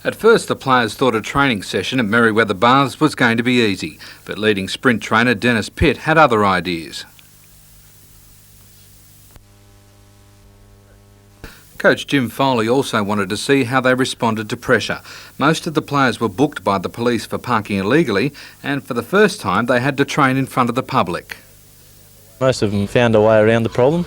At first, the players thought a training session at Merewether Baths was going to be easy, but leading sprint trainer Dennis Pitt had other ideas. Coach Jim Foley also wanted to see how they responded to pressure. Most of the players were booked by the police for parking illegally, and for the first time they had to train in front of the public. Most of them found a way around the problem.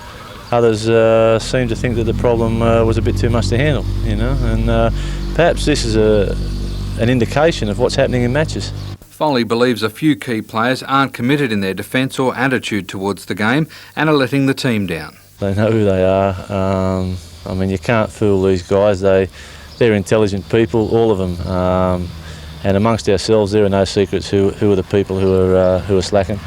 Others seemed to think that the problem was a bit too much to handle, you know, and perhaps this is an indication of what's happening in matches. Foley believes a few key players aren't committed in their defence or attitude towards the game and are letting the team down. They know who they are. I mean, you can't fool these guys. They're intelligent people, all of them. And amongst ourselves, there are no secrets who are the people who are slacking.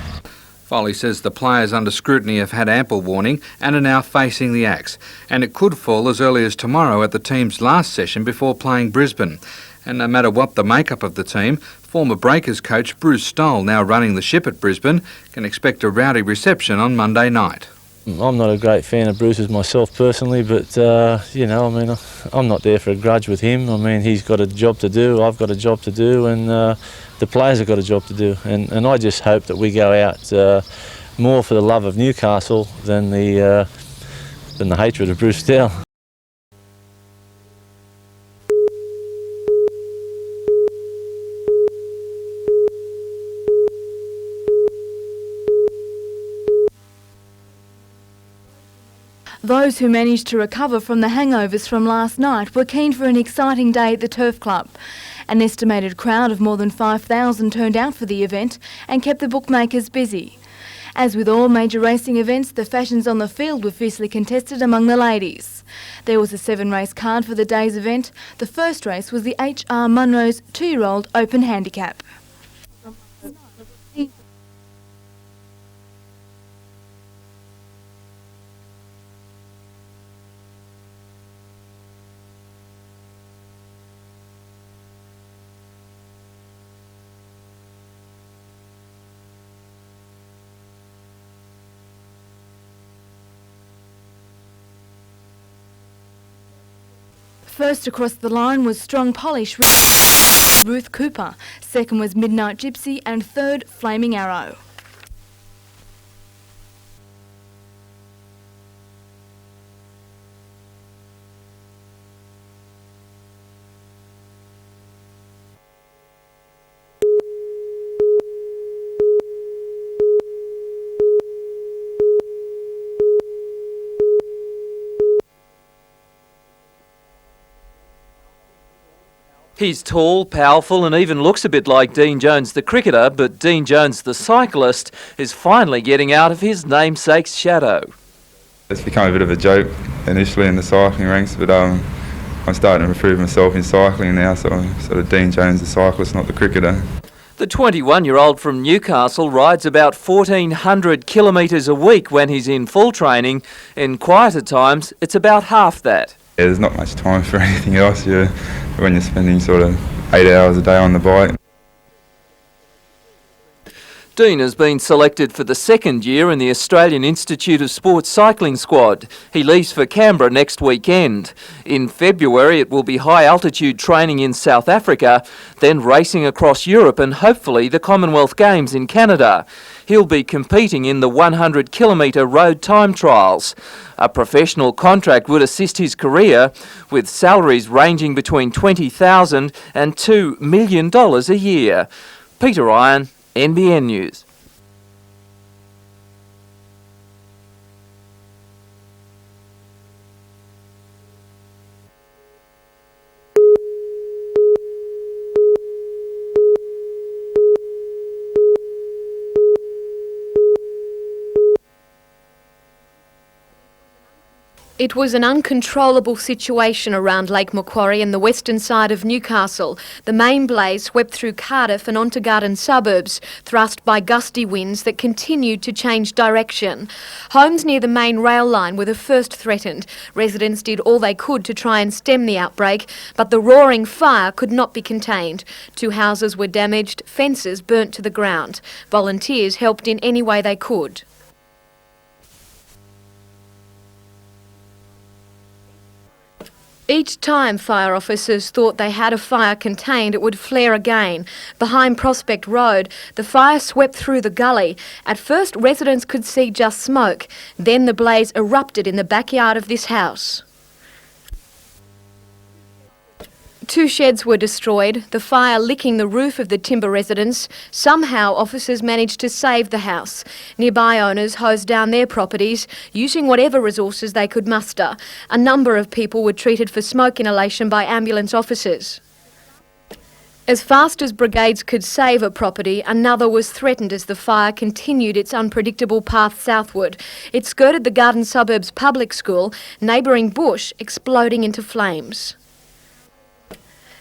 Foley says the players under scrutiny have had ample warning and are now facing the axe, and it could fall as early as tomorrow at the team's last session before playing Brisbane. And no matter what the makeup of the team, former Breakers coach Bruce Stoll, now running the ship at Brisbane, can expect a rowdy reception on Monday night. I'm not a great fan of Bruce's myself personally, but you know, I mean, I'm not there for a grudge with him. I mean, he's got a job to do, I've got a job to do, and the players have got a job to do. And I just hope that we go out more for the love of Newcastle than the hatred of Bruce Stoll. Those who managed to recover from the hangovers from last night were keen for an exciting day at the Turf Club. An estimated crowd of more than 5,000 turned out for the event and kept the bookmakers busy. As with all major racing events, the fashions on the field were fiercely contested among the ladies. There was a 7-race card for the day's event. The first race was the H.R. Munro's 2-year-old Open Handicap. First across the line was Strong Polish Ruth Cooper, second was Midnight Gypsy, and third Flaming Arrow. He's tall, powerful and even looks a bit like Dean Jones the cricketer, but Dean Jones the cyclist is finally getting out of his namesake's shadow. It's become a bit of a joke initially in the cycling ranks, but I'm starting to improve myself in cycling now, so I'm sort of Dean Jones the cyclist, not the cricketer. The 21-year-old from Newcastle rides about 1,400 kilometres a week when he's in full training. In quieter times, it's about half that. Yeah, there's not much time for anything else when you're spending sort of 8 hours a day on the bike. Dean has been selected for the second year in the Australian Institute of Sports Cycling squad. He leaves for Canberra next weekend. In February it will be high altitude training in South Africa, then racing across Europe and hopefully the Commonwealth Games in Canada. He'll be competing in the 100-kilometre road time trials. A professional contract would assist his career, with salaries ranging between $20,000 and $2 million a year. Peter Ryan, NBN News. It was an uncontrollable situation around Lake Macquarie and the western side of Newcastle. The main blaze swept through Cardiff and onto Garden suburbs, thrust by gusty winds that continued to change direction. Homes near the main rail line were the first threatened. Residents did all they could to try and stem the outbreak, but the roaring fire could not be contained. 2 houses were damaged, fences burnt to the ground. Volunteers helped in any way they could. Each time fire officers thought they had a fire contained, it would flare again. Behind Prospect Road, the fire swept through the gully. At first, residents could see just smoke. Then the blaze erupted in the backyard of this house. 2 sheds were destroyed, the fire licking the roof of the timber residence. Somehow officers managed to save the house. Nearby owners hosed down their properties, using whatever resources they could muster. A number of people were treated for smoke inhalation by ambulance officers. As fast as brigades could save a property, another was threatened as the fire continued its unpredictable path southward. It skirted the Garden Suburbs Public School, neighbouring bush exploding into flames.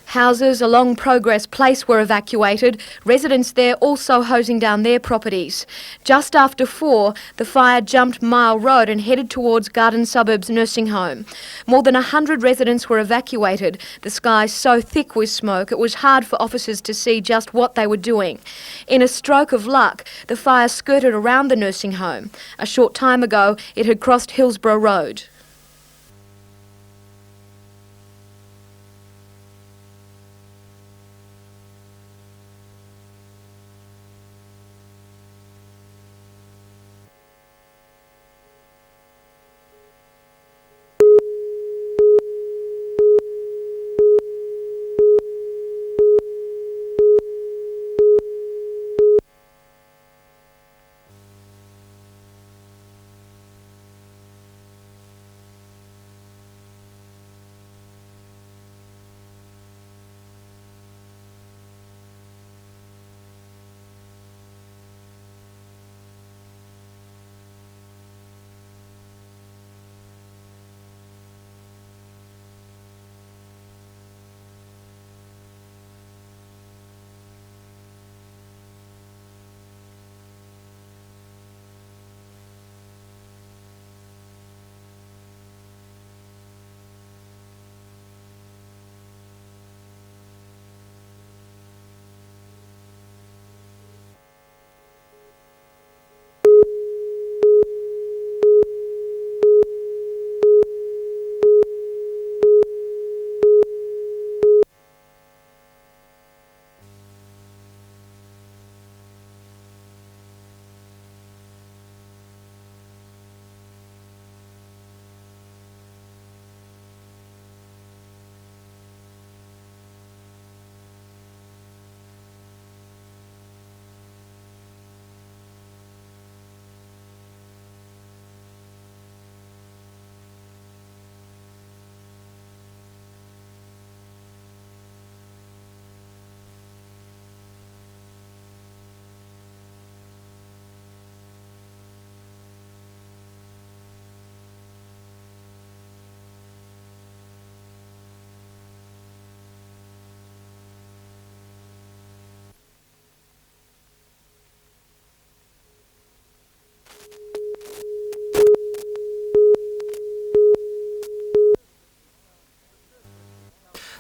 Houses along Progress Place were evacuated, residents there also hosing down their properties. Just after 4, the fire jumped Mile Road and headed towards Garden Suburbs Nursing Home. More than 100 residents were evacuated. The sky so thick with smoke it was hard for officers to see just what they were doing. In a stroke of luck, the fire skirted around the nursing home. A short time ago, it had crossed Hillsborough Road.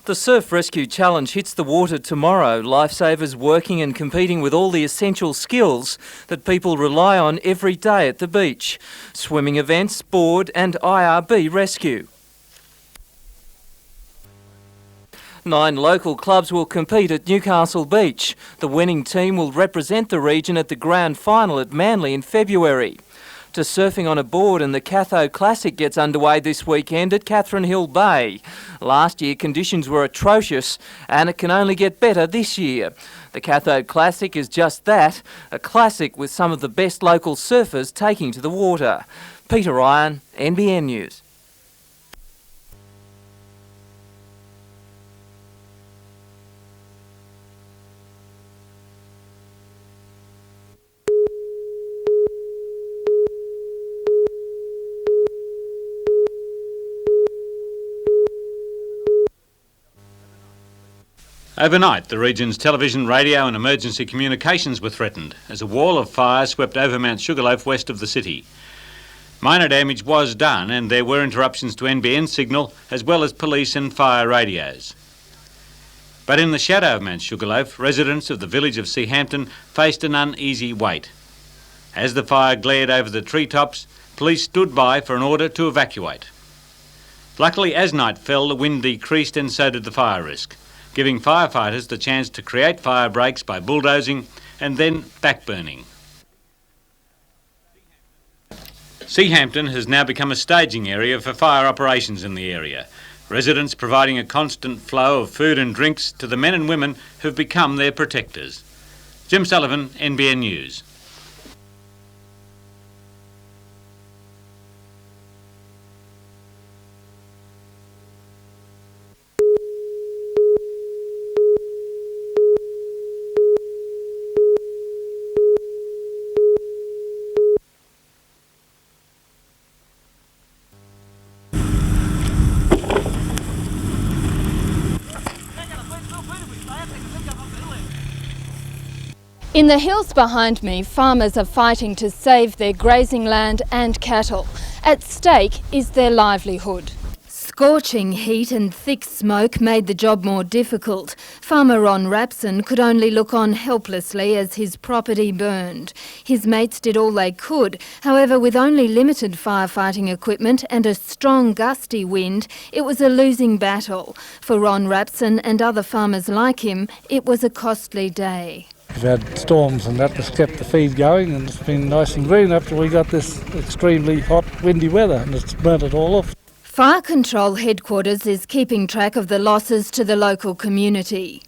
The Surf Rescue Challenge hits the water tomorrow. Lifesavers working and competing with all the essential skills that people rely on every day at the beach. Swimming events, board and IRB rescue. 9 local clubs will compete at Newcastle Beach. The winning team will represent the region at the grand final at Manly in February. To surfing on a board, and the Cathode Classic gets underway this weekend at Catherine Hill Bay. Last year conditions were atrocious and it can only get better this year. The Cathode Classic is just that, a classic with some of the best local surfers taking to the water. Peter Ryan, NBN News. Overnight, the region's television, radio and emergency communications were threatened as a wall of fire swept over Mount Sugarloaf west of the city. Minor damage was done and there were interruptions to NBN signal as well as police and fire radios. But in the shadow of Mount Sugarloaf, residents of the village of Seahampton faced an uneasy wait. As the fire glared over the treetops, police stood by for an order to evacuate. Luckily, as night fell, the wind decreased and so did the fire risk, giving firefighters the chance to create fire breaks by bulldozing and then backburning. Seahampton has now become a staging area for fire operations in the area, residents providing a constant flow of food and drinks to the men and women who've become their protectors. Jim Sullivan, NBN News. In the hills behind me, farmers are fighting to save their grazing land and cattle. At stake is their livelihood. Scorching heat and thick smoke made the job more difficult. Farmer Ron Rapson could only look on helplessly as his property burned. His mates did all they could. However, with only limited firefighting equipment and a strong gusty wind, it was a losing battle. For Ron Rapson and other farmers like him, it was a costly day. We've had storms and that has kept the feed going, and it's been nice and green after we got this extremely hot, windy weather, and it's burnt it all off. Fire Control Headquarters is keeping track of the losses to the local community.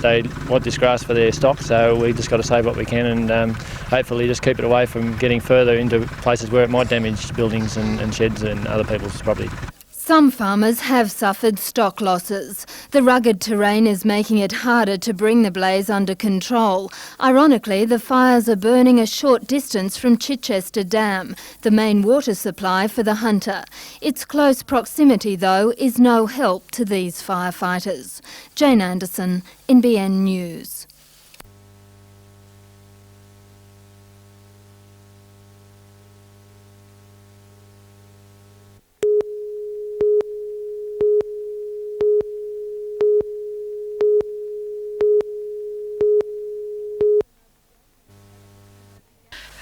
They want this grass for their stock, so we just got to save what we can and hopefully just keep it away from getting further into places where it might damage buildings and sheds and other people's property. Some farmers have suffered stock losses. The rugged terrain is making it harder to bring the blaze under control. Ironically, the fires are burning a short distance from Chichester Dam, the main water supply for the Hunter. Its close proximity, though, is no help to these firefighters. Jane Anderson, NBN News.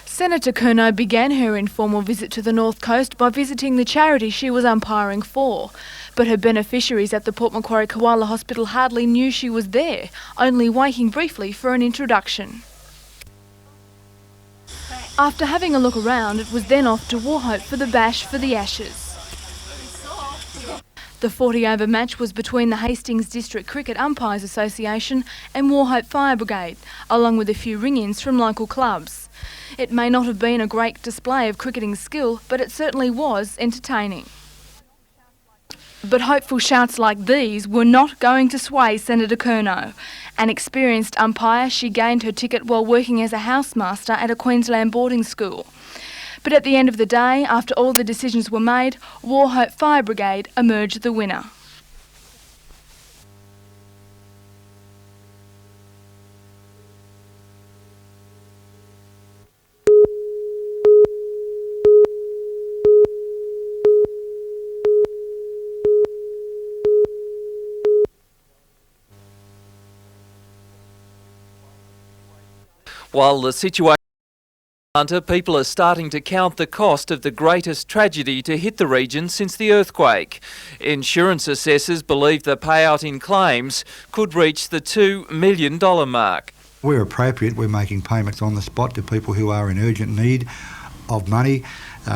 Senator Curnow began her informal visit to the North Coast by visiting the charity she was umpiring for. But her beneficiaries at the Port Macquarie Koala Hospital hardly knew she was there, only waiting briefly for an introduction. After having a look around, it was then off to Wauchope for the bash for the Ashes. The 40-over match was between the Hastings District Cricket Umpires Association and Wauchope Fire Brigade, along with a few ring-ins from local clubs. It may not have been a great display of cricketing skill, but it certainly was entertaining. But hopeful shouts like these were not going to sway Senator Curnow. An experienced umpire, she gained her ticket while working as a housemaster at a Queensland boarding school. But at the end of the day, after all the decisions were made, Wauchope Fire Brigade emerged the winner. While the situation Hunter, people are starting to count the cost of the greatest tragedy to hit the region since the earthquake. Insurance assessors believe the payout in claims could reach the $2 million mark. Where appropriate, we're making payments on the spot to people who are in urgent need of money.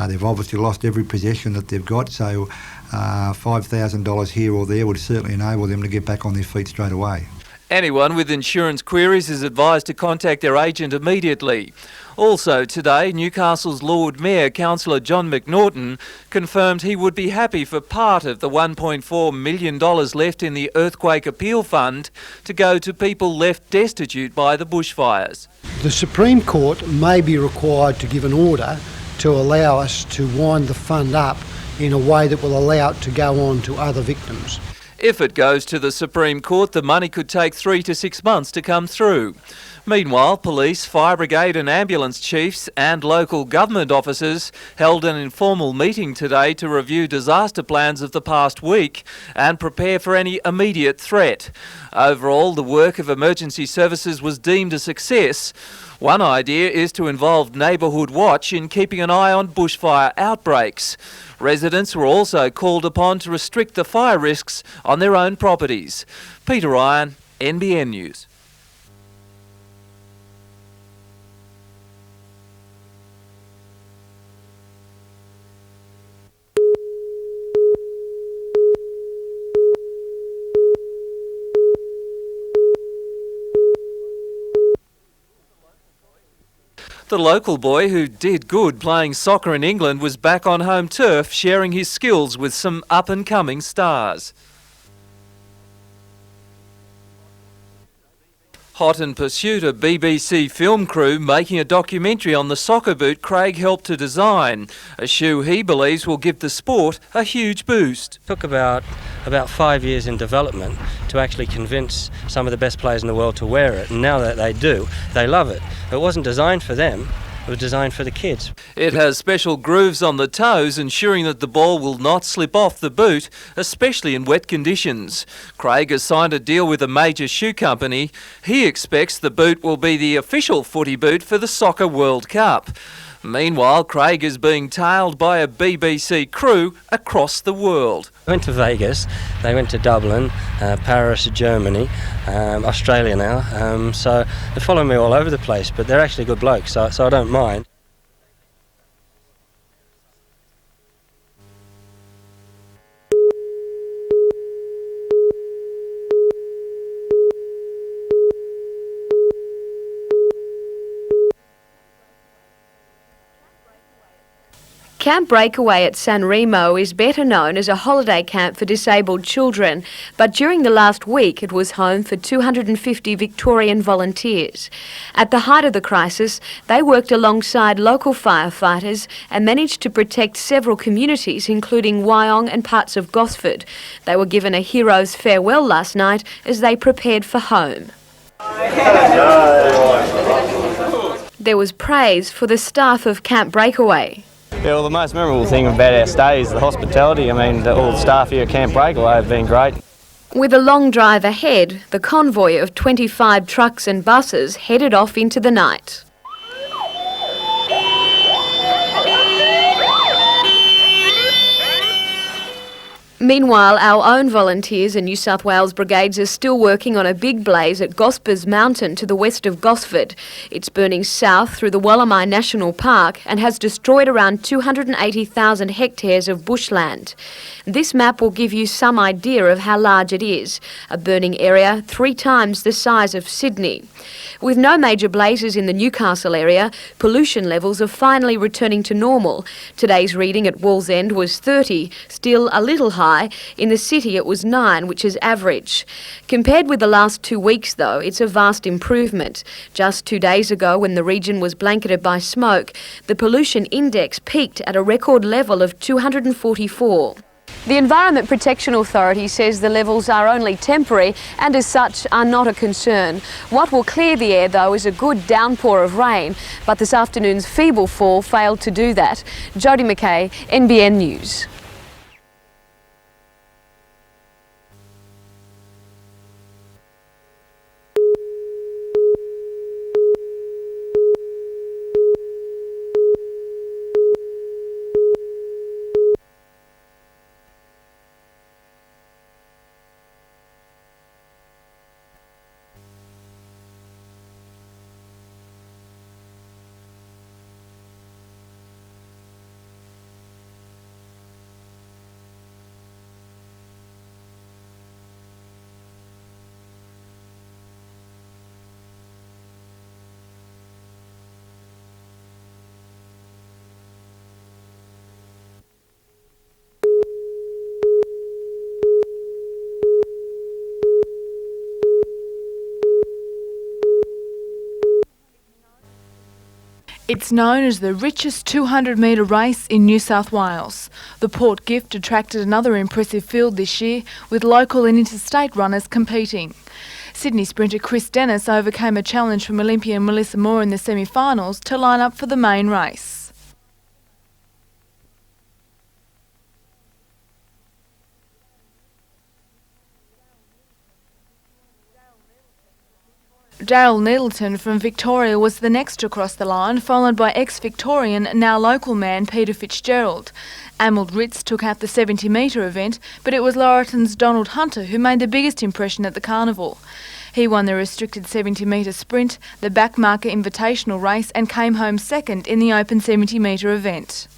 They've obviously lost every possession that they've got, so $5,000 here or there would certainly enable them to get back on their feet straight away. Anyone with insurance queries is advised to contact their agent immediately. Also today, Newcastle's Lord Mayor, Councillor John McNaughton, confirmed he would be happy for part of the $1.4 million left in the Earthquake Appeal Fund to go to people left destitute by the bushfires. The Supreme Court may be required to give an order to allow us to wind the fund up in a way that will allow it to go on to other victims. If it goes to the Supreme Court, the money could take 3 to 6 months to come through. Meanwhile, police, fire brigade and ambulance chiefs and local government officers held an informal meeting today to review disaster plans of the past week and prepare for any immediate threat. Overall, the work of emergency services was deemed a success. One idea is to involve Neighbourhood Watch in keeping an eye on bushfire outbreaks. Residents were also called upon to restrict the fire risks on their own properties. Peter Ryan, NBN News. The local boy who did good playing soccer in England was back on home turf sharing his skills with some up-and-coming stars. Hot in pursuit, a BBC film crew making a documentary on the soccer boot Craig helped to design, a shoe he believes will give the sport a huge boost. Took about 5 years in development to actually convince some of the best players in the world to wear it, and now that they do, they love it. It wasn't designed for them. It was designed for the kids. It has special grooves on the toes, ensuring that the ball will not slip off the boot, especially in wet conditions. Craig has signed a deal with a major shoe company. He expects the boot will be the official footy boot for the Soccer World Cup. Meanwhile, Craig is being tailed by a BBC crew across the world. They went to Vegas, they went to Dublin, Paris, Germany, Australia now, so they follow me all over the place, but they're actually good blokes, so I don't mind. Camp Breakaway at San Remo is better known as a holiday camp for disabled children, but during the last week it was home for 250 Victorian volunteers. At the height of the crisis, they worked alongside local firefighters and managed to protect several communities, including Wyong and parts of Gosford. They were given a hero's farewell last night as they prepared for home. There was praise for the staff of Camp Breakaway. Yeah, well, the most memorable thing about our stay is the hospitality. I mean, all the staff here at Camp Breakaway have been great. With a long drive ahead, the convoy of 25 trucks and buses headed off into the night. Meanwhile, our own volunteers and New South Wales brigades are still working on a big blaze at Gospers Mountain to the west of Gosford. It's burning south through the Wallamai National Park and has destroyed around 280,000 hectares of bushland. This map will give you some idea of how large it is, a burning area 3 times the size of Sydney. With no major blazes in the Newcastle area, pollution levels are finally returning to normal. Today's reading at Wallsend was 30, still a little high. In the city it was 9, which is average. Compared with the last 2 weeks though, it's a vast improvement. Just 2 days ago, when the region was blanketed by smoke, the pollution index peaked at a record level of 244. The Environment Protection Authority says the levels are only temporary and as such are not a concern. What will clear the air though is a good downpour of rain, but this afternoon's feeble fall failed to do that. Jodie McKay, NBN News. It's known as the richest 200-metre race in New South Wales. The Port Gift attracted another impressive field this year, with local and interstate runners competing. Sydney sprinter Chris Dennis overcame a challenge from Olympian Melissa Moore in the semi-finals to line up for the main race. Daryl Needleton from Victoria was the next to cross the line, followed by ex-Victorian, now local man Peter Fitzgerald. Amald Ritz took out the 70-metre event, but it was Laurelton's Donald Hunter who made the biggest impression at the carnival. He won the restricted 70-metre sprint, the backmarker invitational race, and came home second in the open 70-metre event.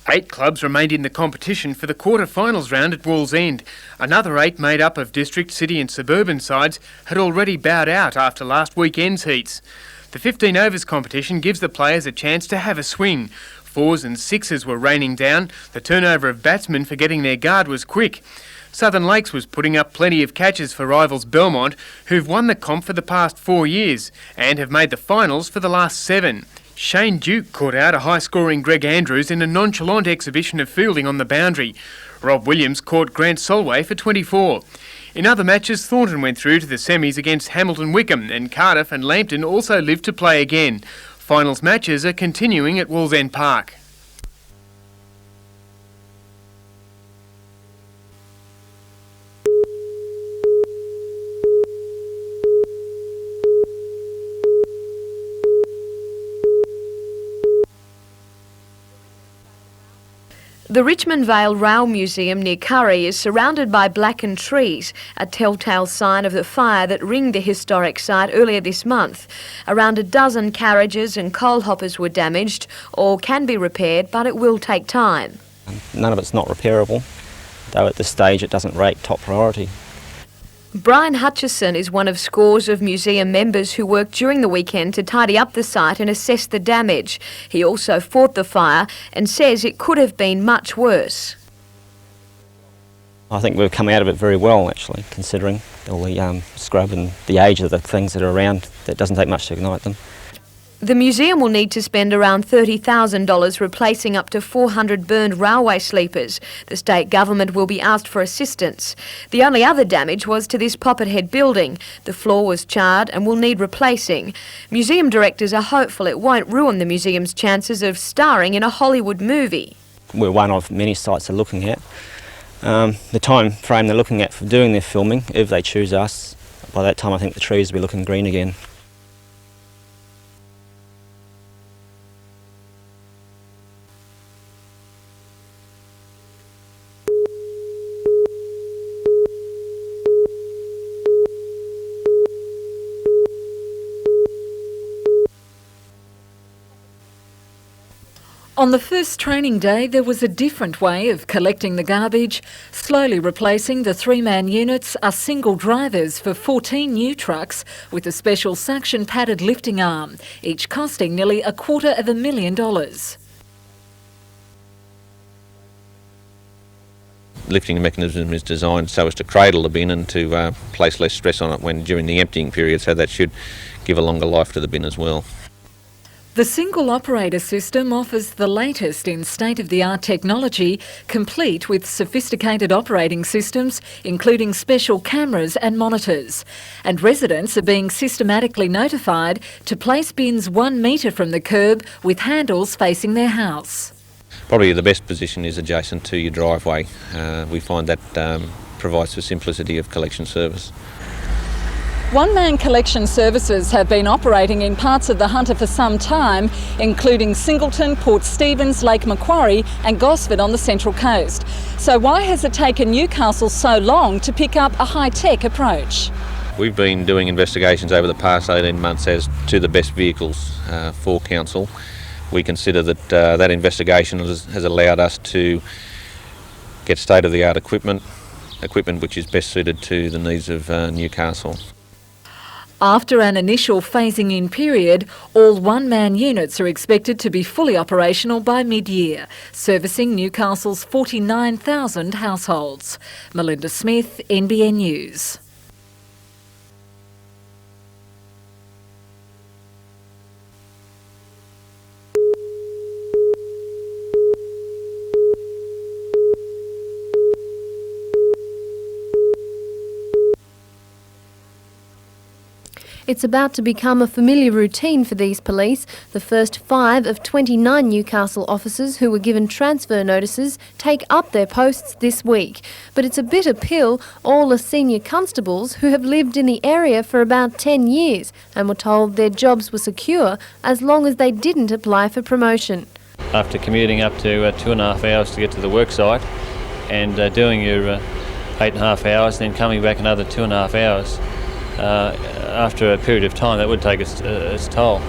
Eight clubs remained in the competition for the quarter-finals round at Wallsend. Another 8, made up of district, city and suburban sides, had already bowed out after last weekend's heats. The 15 overs competition gives the players a chance to have a swing. 4s and 6s were raining down. The turnover of batsmen for getting their guard was quick. Southern Lakes was putting up plenty of catches for rivals Belmont, who've won the comp for the past 4 years and have made the finals for the last 7. Shane Duke caught out a high-scoring Greg Andrews in a nonchalant exhibition of fielding on the boundary. Rob Williams caught Grant Solway for 24. In other matches, Thornton went through to the semis against Hamilton Wickham, and Cardiff and Lambton also lived to play again. Finals matches are continuing at Wallsend Park. The Richmond Vale Rail Museum near Curry is surrounded by blackened trees, a telltale sign of the fire that ringed the historic site earlier this month. Around a dozen carriages and coal hoppers were damaged, or can be repaired, but it will take time. None of it's not repairable, though at this stage it doesn't rate top priority. Brian Hutchison is one of scores of museum members who worked during the weekend to tidy up the site and assess the damage. He also fought the fire and says it could have been much worse. I think we've come out of it very well, actually, considering all the scrub and the age of the things that are around. It doesn't take much to ignite them. The museum will need to spend around $30,000 replacing up to 400 burned railway sleepers. The state government will be asked for assistance. The only other damage was to this Poppet Head building. The floor was charred and will need replacing. Museum directors are hopeful it won't ruin the museum's chances of starring in a Hollywood movie. We're one of many sites they're looking at. The time frame they're looking at for doing their filming, if they choose us, by that time I think the trees will be looking green again. On the first training day, there was a different way of collecting the garbage. Slowly replacing the 3-man units are single drivers for 14 new trucks with a special suction-padded lifting arm, each costing nearly $250,000. Lifting mechanism is designed so as to cradle the bin and to place less stress on it when during the emptying period, so that should give a longer life to the bin as well. The single operator system offers the latest in state-of-the-art technology, complete with sophisticated operating systems, including special cameras and monitors. And residents are being systematically notified to place bins 1 metre from the curb with handles facing their house. Probably the best position is adjacent to your driveway. We find that provides for simplicity of collection service. One-man collection services have been operating in parts of the Hunter for some time, including Singleton, Port Stephens, Lake Macquarie and Gosford on the Central Coast. So why has it taken Newcastle so long to pick up a high-tech approach? We've been doing investigations over the past 18 months as to the best vehicles for council. We consider that that investigation has allowed us to get state-of-the-art equipment which is best suited to the needs of Newcastle. After an initial phasing-in period, all one-man units are expected to be fully operational by mid-year, servicing Newcastle's 49,000 households. Melinda Smith, NBN News. It's about to become a familiar routine for these police. The first 5 of 29 Newcastle officers who were given transfer notices take up their posts this week. But it's a bitter pill. All are senior constables who have lived in the area for about 10 years and were told their jobs were secure as long as they didn't apply for promotion. After commuting up to 2.5 hours to get to the work site and doing your 8.5 hours, then coming back another 2.5 hours, after a period of time that would take its toll.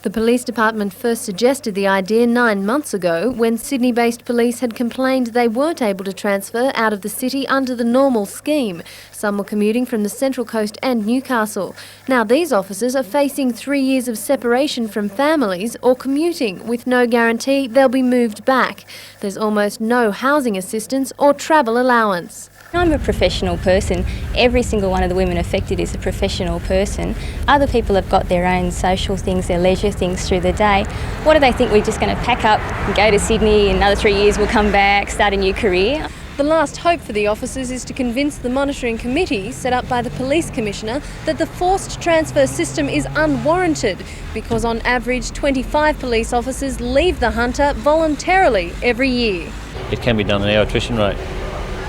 The police department first suggested the idea 9 months ago when Sydney-based police had complained they weren't able to transfer out of the city under the normal scheme. Some were commuting from the Central Coast and Newcastle. Now these officers are facing 3 years of separation from families or commuting with no guarantee they'll be moved back. There's almost no housing assistance or travel allowance. I'm a professional person. Every single one of the women affected is a professional person. Other people have got their own social things, their leisure things through the day. What do they think, we're just going to pack up and go to Sydney, in another 3 years we'll come back, start a new career? The last hope for the officers is to convince the monitoring committee set up by the Police Commissioner that the forced transfer system is unwarranted because on average 25 police officers leave the Hunter voluntarily every year. It can be done at our attrition rate,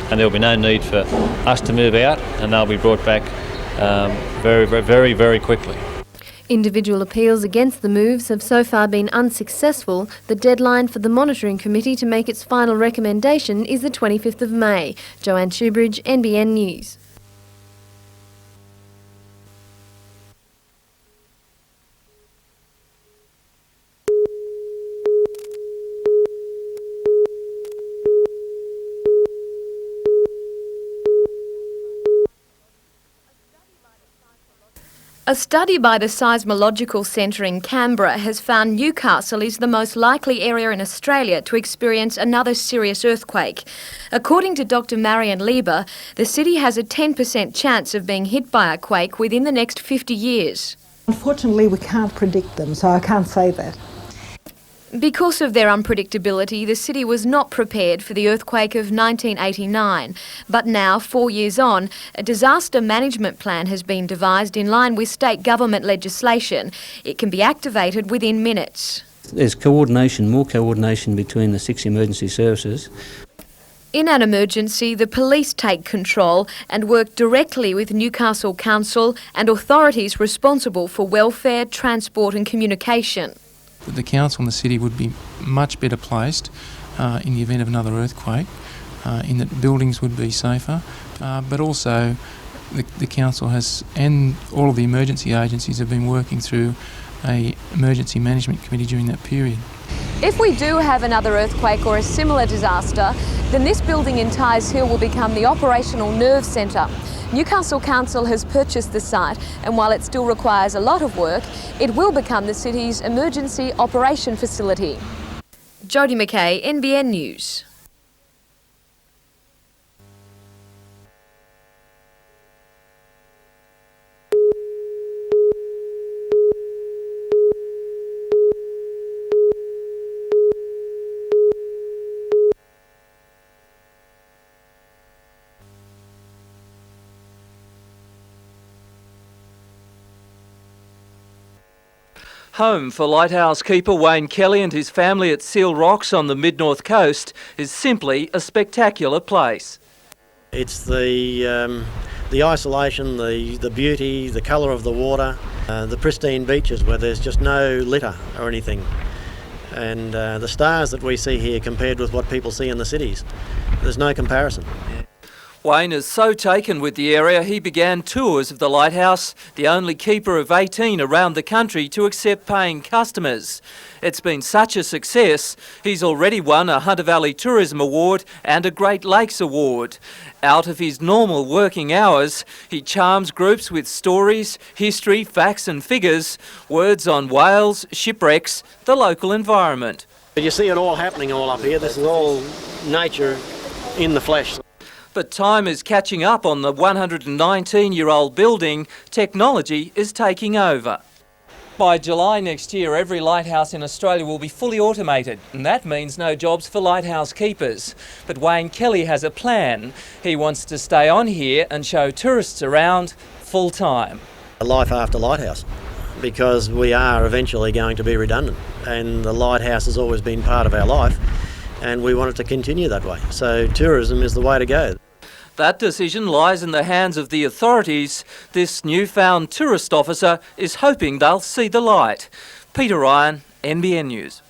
and there will be no need for us to move out, and they'll be brought back very quickly. Individual appeals against the moves have so far been unsuccessful. The deadline for the monitoring committee to make its final recommendation is the 25th of May. Joanne Shoebridge, NBN News. A study by the Seismological Centre in Canberra has found Newcastle is the most likely area in Australia to experience another serious earthquake. According to Dr. Marion Lieber, the city has a 10% chance of being hit by a quake within the next 50 years. Unfortunately, we can't predict them, so I can't say that. Because of their unpredictability, the city was not prepared for the earthquake of 1989. But now, 4 years on, a disaster management plan has been devised in line with state government legislation. It can be activated within minutes. There's coordination, more coordination between the 6 emergency services. In an emergency, the police take control and work directly with Newcastle Council and authorities responsible for welfare, transport and communication. The council and the city would be much better placed in the event of another earthquake, in that buildings would be safer, but also the council has, and all of the emergency agencies have been working through an emergency management committee during that period. If we do have another earthquake or a similar disaster, then this building in Tyers Hill will become the operational nerve centre. Newcastle Council has purchased the site, and while it still requires a lot of work, it will become the city's emergency operation facility. Jodie McKay, NBN News. Home for lighthouse keeper Wayne Kelly and his family at Seal Rocks on the mid-north coast is simply a spectacular place. It's the isolation, the beauty, the colour of the water, the pristine beaches where there's just no litter or anything, and the stars that we see here compared with what people see in the cities. There's no comparison. Wayne is so taken with the area he began tours of the lighthouse, the only keeper of 18 around the country to accept paying customers. It's been such a success, he's already won a Hunter Valley Tourism Award and a Great Lakes Award. Out of his normal working hours, he charms groups with stories, history, facts and figures, words on whales, shipwrecks, the local environment. You see it all happening all up here. This is all nature in the flesh. But time is catching up on the 119-year-old building. Technology is taking over. By July next year, every lighthouse in Australia will be fully automated, and that means no jobs for lighthouse keepers. But Wayne Kelly has a plan. He wants to stay on here and show tourists around full time. A life after lighthouse, because we are eventually going to be redundant, and the lighthouse has always been part of our life, and we want it to continue that way. So tourism is the way to go. That decision lies in the hands of the authorities. This newfound tourist officer is hoping they'll see the light. Peter Ryan, NBN News.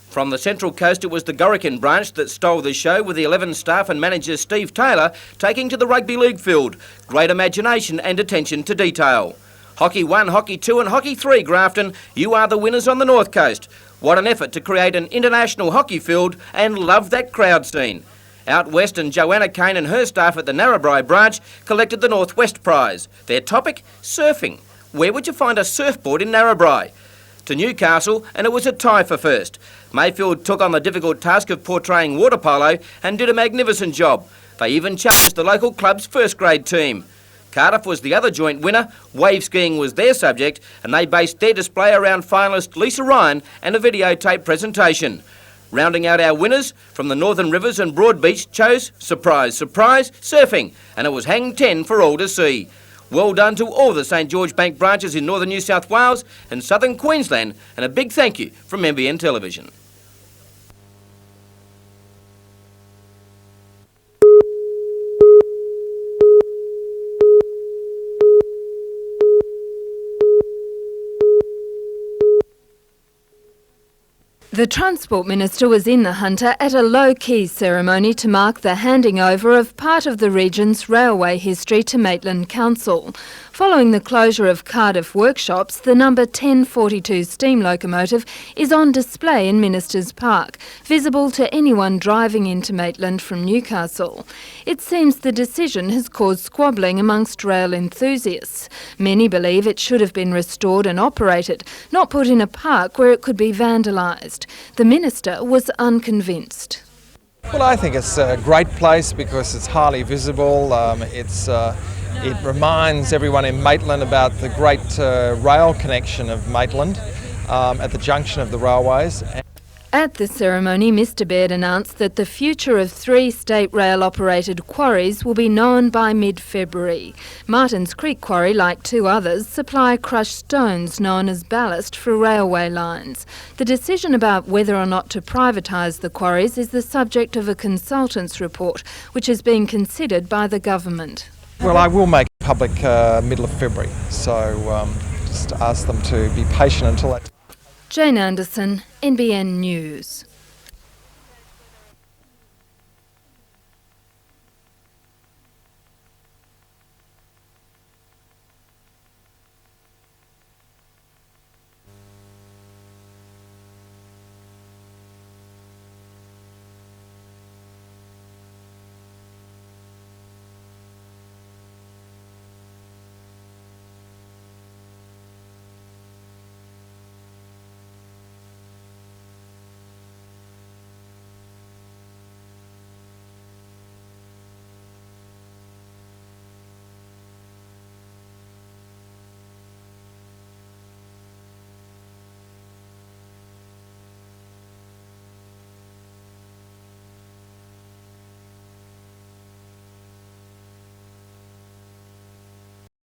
From the Central Coast, it was the Gorican branch that stole the show, with the 11 staff and manager Steve Taylor taking to the rugby league field. Great imagination and attention to detail. Hockey 1, Hockey 2 and Hockey 3, Grafton, you are the winners on the North Coast. What an effort to create an international hockey field, and love that crowd scene. Out west, and Joanna Kane and her staff at the Narrabri branch collected the North West prize. Their topic, surfing. Where would you find a surfboard in Narrabri? To Newcastle, and it was a tie for first. Mayfield took on the difficult task of portraying water polo and did a magnificent job. They even challenged the local club's first grade team. Cardiff was the other joint winner. Wave skiing was their subject, and they based their display around finalist Lisa Ryan and a videotape presentation. Rounding out our winners, from the Northern Rivers and Broadbeach chose, surprise, surprise, surfing, and it was hang 10 for all to see. Well done to all the St George Bank branches in northern New South Wales and southern Queensland, and a big thank you from NBN Television. The Transport Minister was in the Hunter at a low-key ceremony to mark the handing over of part of the region's railway history to Maitland Council. Following the closure of Cardiff workshops, the number 1042 steam locomotive is on display in Ministers Park, visible to anyone driving into Maitland from Newcastle. It seems the decision has caused squabbling amongst rail enthusiasts. Many believe it should have been restored and operated, not put in a park where it could be vandalised. The Minister was unconvinced. Well, I think it's a great place because it's highly visible. It reminds everyone in Maitland about the great rail connection of Maitland at the junction of the railways. At the ceremony, Mr Baird announced that the future of 3 state rail-operated quarries will be known by mid-February. Martins Creek Quarry, like 2 others, supply crushed stones known as ballast for railway lines. The decision about whether or not to privatise the quarries is the subject of a consultant's report, which is being considered by the government. Well, I will make it public middle of February, so just ask them to be patient until that. Jane Anderson, NBN News.